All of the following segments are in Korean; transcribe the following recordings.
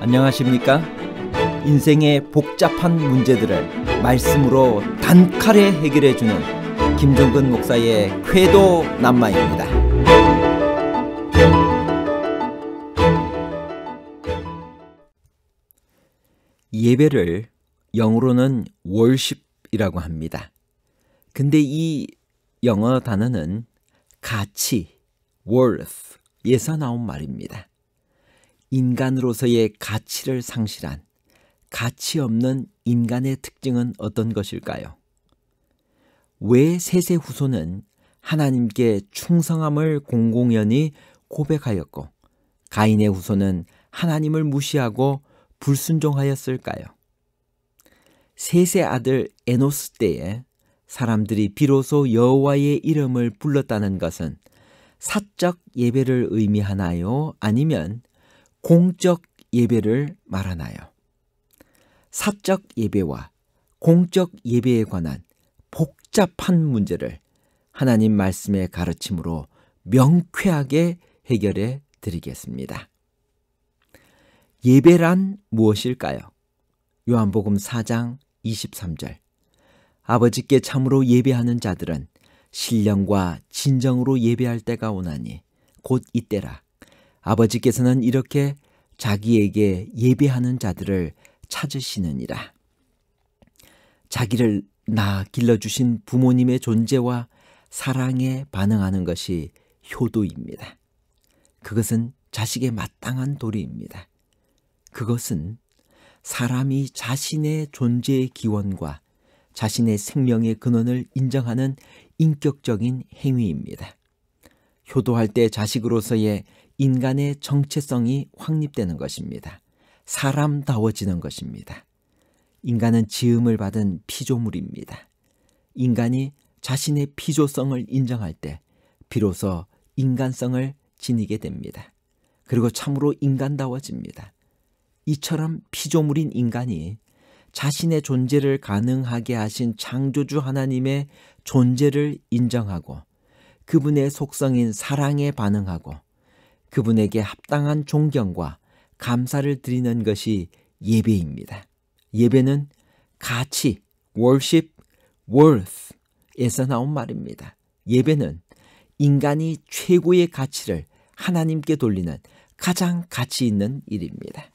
안녕하십니까? 인생의 복잡한 문제들을 말씀으로 단칼에 해결해주는 김종근 목사의 쾌도 남마입니다. 예배를 영어로는 worship이라고 합니다. 근데 이 영어 단어는 가치, worth에서 나온 말입니다. 인간으로서의 가치를 상실한 가치 없는 인간의 특징은 어떤 것일까요? 왜 셋의 후손은 하나님께 충성함을 공공연히 고백하였고 가인의 후손은 하나님을 무시하고 불순종하였을까요? 셋의 아들 에노스 때에 사람들이 비로소 여호와의 이름을 불렀다는 것은 사적 예배를 의미하나요? 아니면 공적 예배를 말하나요? 사적 예배와 공적 예배에 관한 복잡한 문제를 하나님 말씀의 가르침으로 명쾌하게 해결해 드리겠습니다. 예배란 무엇일까요? 요한복음 4장 23절. 아버지께 참으로 예배하는 자들은 신령과 진정으로 예배할 때가 오나니 곧 이때라. 아버지께서는 이렇게 자기에게 예배하는 자들을 찾으시느니라. 자기를 낳아 길러주신 부모님의 존재와 사랑에 반응하는 것이 효도입니다. 그것은 자식의 마땅한 도리입니다. 그것은 사람이 자신의 존재의 기원과 자신의 생명의 근원을 인정하는 인격적인 행위입니다. 효도할 때 자식으로서의 인간의 정체성이 확립되는 것입니다. 사람다워지는 것입니다. 인간은 지음을 받은 피조물입니다. 인간이 자신의 피조성을 인정할 때 비로소 인간성을 지니게 됩니다. 그리고 참으로 인간다워집니다. 이처럼 피조물인 인간이 자신의 존재를 가능하게 하신 창조주 하나님의 존재를 인정하고 그분의 속성인 사랑에 반응하고 그분에게 합당한 존경과 감사를 드리는 것이 예배입니다. 예배는 가치, worship, worth에서 나온 말입니다. 예배는 인간이 최고의 가치를 하나님께 돌리는 가장 가치 있는 일입니다.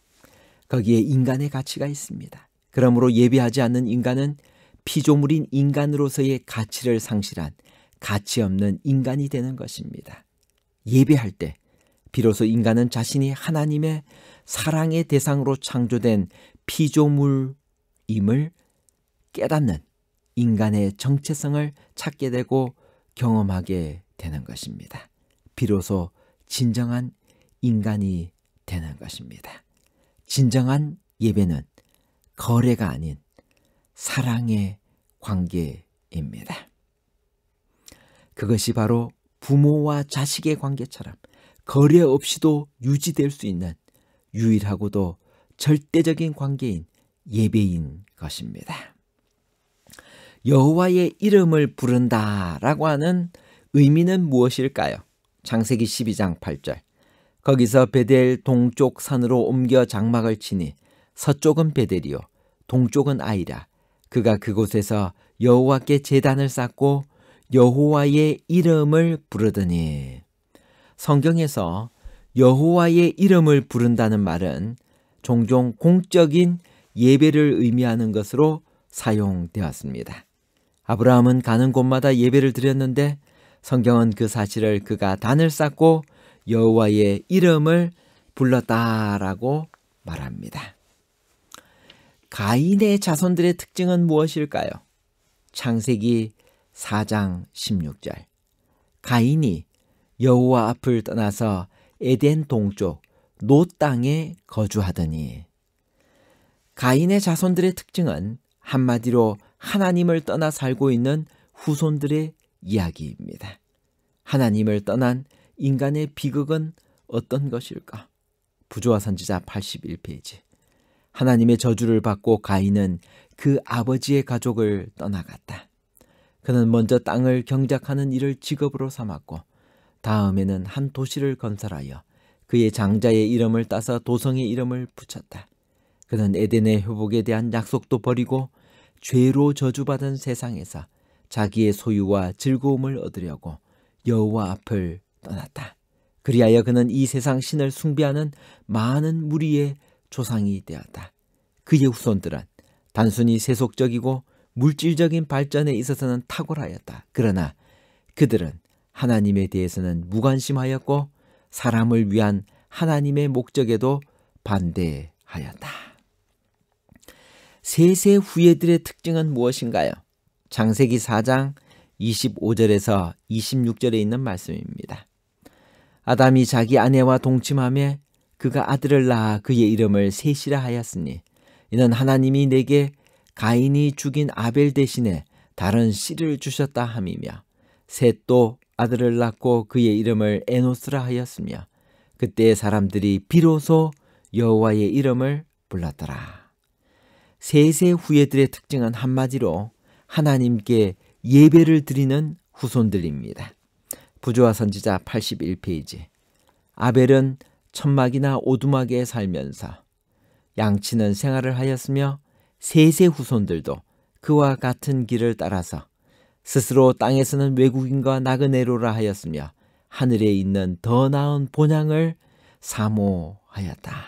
거기에 인간의 가치가 있습니다. 그러므로 예배하지 않는 인간은 피조물인 인간으로서의 가치를 상실한 가치 없는 인간이 되는 것입니다. 예배할 때 비로소 인간은 자신이 하나님의 사랑의 대상으로 창조된 피조물임을 깨닫는 인간의 정체성을 찾게 되고 경험하게 되는 것입니다. 비로소 진정한 인간이 되는 것입니다. 진정한 예배는 거래가 아닌 사랑의 관계입니다. 그것이 바로 부모와 자식의 관계처럼 거래 없이도 유지될 수 있는 유일하고도 절대적인 관계인 예배인 것입니다. 여호와의 이름을 부른다라고 하는 의미는 무엇일까요? 창세기 12장 8절. 거기서 베델 동쪽 산으로 옮겨 장막을 치니 서쪽은 베델이요 동쪽은 아이라. 그가 그곳에서 여호와께 제단을 쌓고 여호와의 이름을 부르더니. 성경에서 여호와의 이름을 부른다는 말은 종종 공적인 예배를 의미하는 것으로 사용되었습니다. 아브라함은 가는 곳마다 예배를 드렸는데 성경은 그 사실을 그가 단을 쌓고 여호와의 이름을 불렀다라고 말합니다. 가인의 자손들의 특징은 무엇일까요? 창세기 4장 16절. 가인이 여호와 앞을 떠나서 에덴 동쪽 노 땅에 거주하더니. 가인의 자손들의 특징은 한마디로 하나님을 떠나 살고 있는 후손들의 이야기입니다. 하나님을 떠난 인간의 비극은 어떤 것일까? 부조화 선지자 81페이지. 하나님의 저주를 받고 가인은 그 아버지의 가족을 떠나갔다. 그는 먼저 땅을 경작하는 일을 직업으로 삼았고 다음에는 한 도시를 건설하여 그의 장자의 이름을 따서 도성의 이름을 붙였다. 그는 에덴의 회복에 대한 약속도 버리고 죄로 저주받은 세상에서 자기의 소유와 즐거움을 얻으려고 여호와 앞을 떠났다. 그리하여 그는 이 세상 신을 숭배하는 많은 무리의 조상이 되었다. 그의 후손들은 단순히 세속적이고 물질적인 발전에 있어서는 탁월하였다. 그러나 그들은 하나님에 대해서는 무관심하였고 사람을 위한 하나님의 목적에도 반대하였다. 셋의 후예들의 특징은 무엇인가요? 창세기 4장 25절에서 26절에 있는 말씀입니다. 아담이 자기 아내와 동침하며 그가 아들을 낳아 그의 이름을 셋이라 하였으니 이는 하나님이 내게 가인이 죽인 아벨 대신에 다른 씨를 주셨다 함이며 셋도 아들을 낳고 그의 이름을 에노스라 하였으며 그때 사람들이 비로소 여호와의 이름을 불렀더라. 셋의 후예들의 특징은 한마디로 하나님께 예배를 드리는 후손들입니다. 부조와 선지자 81페이지. 아벨은 천막이나 오두막에 살면서 양치는 생활을 하였으며 셋의 후손들도 그와 같은 길을 따라서 스스로 땅에서는 외국인과 나그네로라 하였으며 하늘에 있는 더 나은 본향을 사모하였다.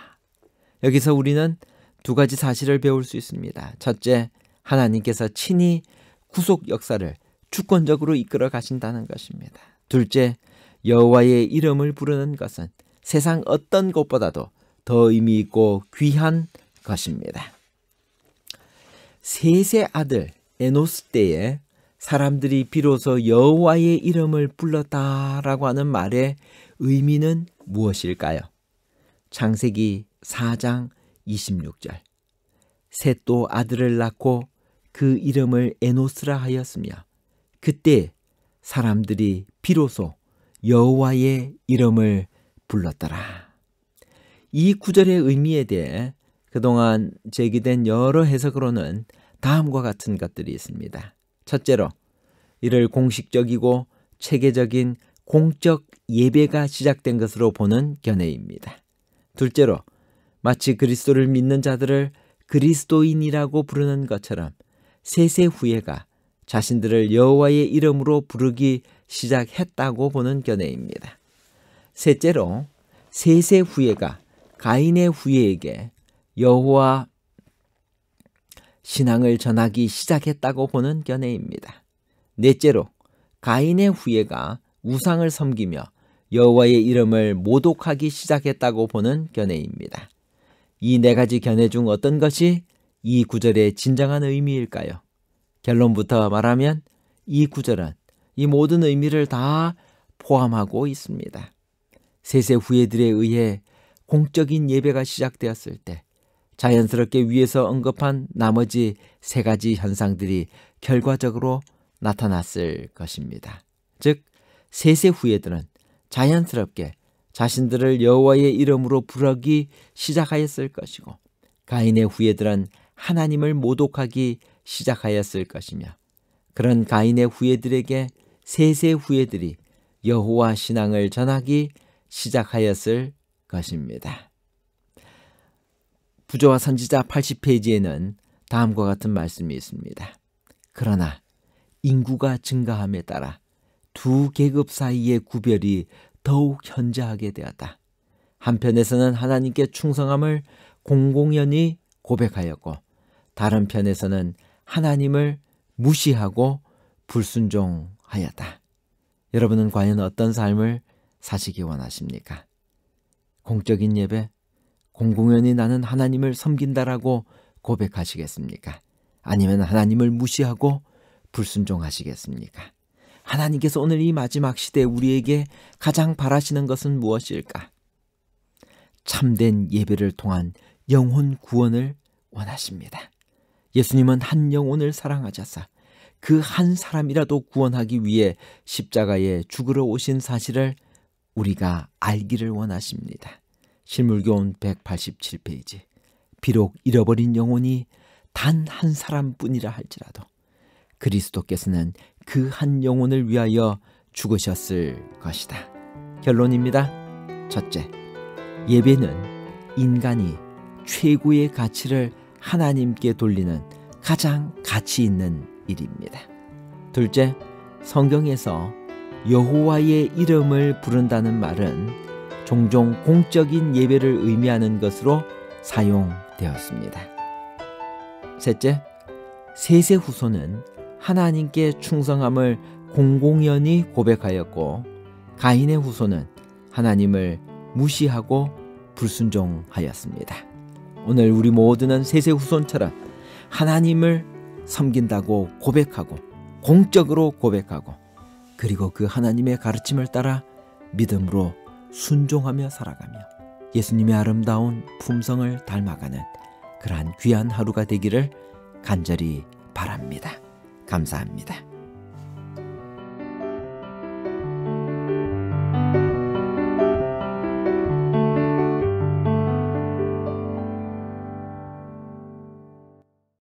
여기서 우리는 두 가지 사실을 배울 수 있습니다. 첫째, 하나님께서 친히 구속 역사를 주권적으로 이끌어 가신다는 것입니다. 둘째, 여호와의 이름을 부르는 것은 세상 어떤 것보다도 더 의미 있고 귀한 것입니다. 셋의 아들 에노스 때에 사람들이 비로소 여호와의 이름을 불렀다라고 하는 말의 의미는 무엇일까요? 창세기 4장 26절. 셋도 아들을 낳고 그 이름을 에노스라 하였으며 그때 사람들이 비로소 여호와의 이름을 불렀더라. 이 구절의 의미에 대해 그동안 제기된 여러 해석으로는 다음과 같은 것들이 있습니다. 첫째로, 이를 공식적이고 체계적인 공적 예배가 시작된 것으로 보는 견해입니다. 둘째로, 마치 그리스도를 믿는 자들을 그리스도인이라고 부르는 것처럼 셋의 후예가 자신들을 여호와의 이름으로 부르기 시작했다고 보는 견해입니다. 셋째로, 셋의 후예가 가인의 후예에게 여호와 신앙을 전하기 시작했다고 보는 견해입니다. 넷째로, 가인의 후예가 우상을 섬기며 여호와의 이름을 모독하기 시작했다고 보는 견해입니다. 이 네 가지 견해 중 어떤 것이 이 구절의 진정한 의미일까요? 결론부터 말하면 이 구절은 이 모든 의미를 다 포함하고 있습니다. 셋의 후예들에 의해 공적인 예배가 시작되었을 때 자연스럽게 위에서 언급한 나머지 세 가지 현상들이 결과적으로 나타났을 것입니다. 즉, 셋의 후예들은 자연스럽게 자신들을 여호와의 이름으로 부르기 시작하였을 것이고 가인의 후예들은 하나님을 모독하기 시작하였을 것이며 그런 가인의 후예들에게 셋의 후예들이 여호와 신앙을 전하기 시작하였을 것입니다. 부조와 선지자 80페이지에는 다음과 같은 말씀이 있습니다. 그러나 인구가 증가함에 따라 두 계급 사이의 구별이 더욱 현저하게 되었다. 한편에서는 하나님께 충성함을 공공연히 고백하였고 다른 편에서는 하나님을 무시하고 불순종하였다. 여러분은 과연 어떤 삶을 사시기 원하십니까? 공적인 예배, 공공연히 나는 하나님을 섬긴다라고 고백하시겠습니까? 아니면 하나님을 무시하고 불순종하시겠습니까? 하나님께서 오늘 이 마지막 시대에 우리에게 가장 바라시는 것은 무엇일까? 참된 예배를 통한 영혼 구원을 원하십니다. 예수님은 한 영혼을 사랑하셔서 그 한 사람이라도 구원하기 위해 십자가에 죽으러 오신 사실을 우리가 알기를 원하십니다. 실물교훈 187페이지. 비록 잃어버린 영혼이 단 한 사람뿐이라 할지라도 그리스도께서는 그 한 영혼을 위하여 죽으셨을 것이다. 결론입니다. 첫째, 예배는 인간이 최고의 가치를 하나님께 돌리는 가장 가치 있는 일입니다. 둘째, 성경에서 여호와의 이름을 부른다는 말은 종종 공적인 예배를 의미하는 것으로 사용되었습니다. 셋째, 셋의 후손은 하나님께 충성함을 공공연히 고백하였고, 가인의 후손은 하나님을 무시하고 불순종하였습니다. 오늘 우리 모두는 셋의 후손처럼 하나님을 섬긴다고 고백하고, 공적으로 고백하고, 그리고 그 하나님의 가르침을 따라 믿음으로 순종하며 살아가며 예수님의 아름다운 품성을 닮아가는 그러한 귀한 하루가 되기를 간절히 바랍니다. 감사합니다.